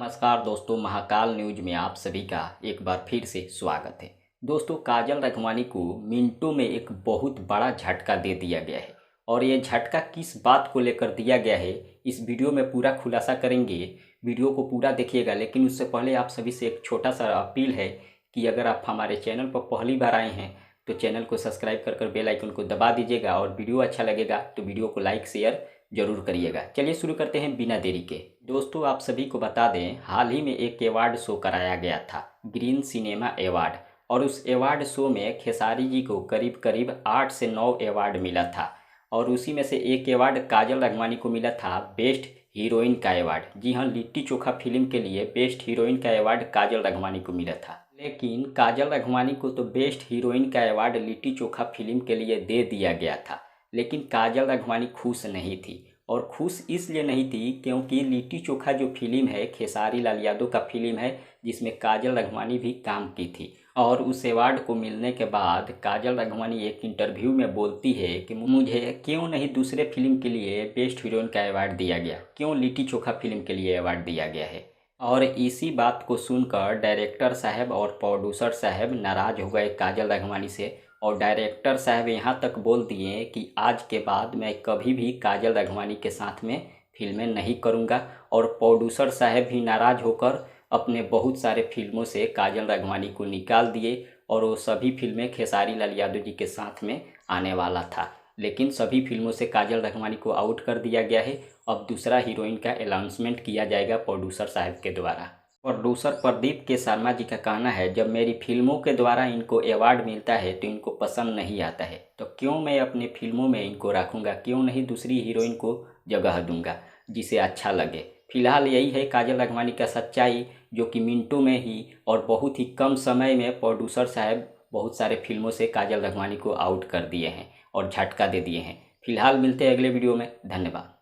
नमस्कार दोस्तों, महाकाल न्यूज में आप सभी का एक बार फिर से स्वागत है। दोस्तों, काजल रघवानी को मिनटों में एक बहुत बड़ा झटका दे दिया गया है और ये झटका किस बात को लेकर दिया गया है इस वीडियो में पूरा खुलासा करेंगे। वीडियो को पूरा देखिएगा, लेकिन उससे पहले आप सभी से एक छोटा सा अपील है कि अगर आप हमारे चैनल पर पहली बार आए हैं तो चैनल को सब्सक्राइब कर बेल आइकन को दबा दीजिएगा और वीडियो अच्छा लगेगा तो वीडियो को लाइक शेयर जरूर करिएगा। चलिए शुरू करते हैं बिना देरी के। दोस्तों, आप सभी को बता दें, हाल ही में एक अवार्ड शो कराया गया था, ग्रीन सिनेमा अवार्ड, और उस अवार्ड शो में खेसारी जी को करीब करीब 8 से 9 अवार्ड मिला था और उसी में से एक अवार्ड काजल रघवानी को मिला था, बेस्ट हीरोइन का अवार्ड। जी हाँ, लिट्टी चोखा फिल्म के लिए बेस्ट हीरोइन का अवार्ड काजल रघवानी को मिला था। लेकिन काजल रघवानी को तो बेस्ट हीरोइन का अवार्ड लिट्टी चोखा फिल्म के लिए दे दिया गया था, लेकिन काजल रघवानी खुश नहीं थी। और खुश इसलिए नहीं थी क्योंकि लिट्टी चोखा जो फिल्म है खेसारी लाल यादव का फिल्म है, जिसमें काजल रघवानी भी काम की थी। और उस अवार्ड को मिलने के बाद काजल रघवानी एक इंटरव्यू में बोलती है कि मुझे क्यों नहीं दूसरे फिल्म के लिए बेस्ट हीरोइन का अवार्ड दिया गया, क्यों लिट्टी चोखा फिल्म के लिए अवार्ड दिया गया है। और इसी बात को सुनकर डायरेक्टर साहब और प्रोड्यूसर साहब नाराज़ हो गए काजल रघवानी से, और डायरेक्टर साहब यहाँ तक बोल दिए कि आज के बाद मैं कभी भी काजल रघवानी के साथ में फिल्में नहीं करूँगा। और प्रोड्यूसर साहब भी नाराज़ होकर अपने बहुत सारे फिल्मों से काजल रघवानी को निकाल दिए और वो सभी फिल्में खेसारी लाल यादव जी के साथ में आने वाला था, लेकिन सभी फिल्मों से काजल रघवानी को आउट कर दिया गया है। अब दूसरा हीरोइन का अनाउंसमेंट किया जाएगा प्रोड्यूसर साहब के द्वारा। प्रोड्यूसर प्रदीप के शर्मा जी का कहना है, जब मेरी फिल्मों के द्वारा इनको अवार्ड मिलता है तो इनको पसंद नहीं आता है, तो क्यों मैं अपनी फिल्मों में इनको रखूँगा, क्यों नहीं दूसरी हीरोइन को जगह दूंगा जिसे अच्छा लगे। फिलहाल यही है काजल रघवानी का सच्चाई, जो कि मिनटों में ही और बहुत ही कम समय में प्रोड्यूसर साहब बहुत सारे फिल्मों से काजल रघवानी को आउट कर दिए हैं और झटका दे दिए हैं। फिलहाल मिलते हैं अगले वीडियो में। धन्यवाद।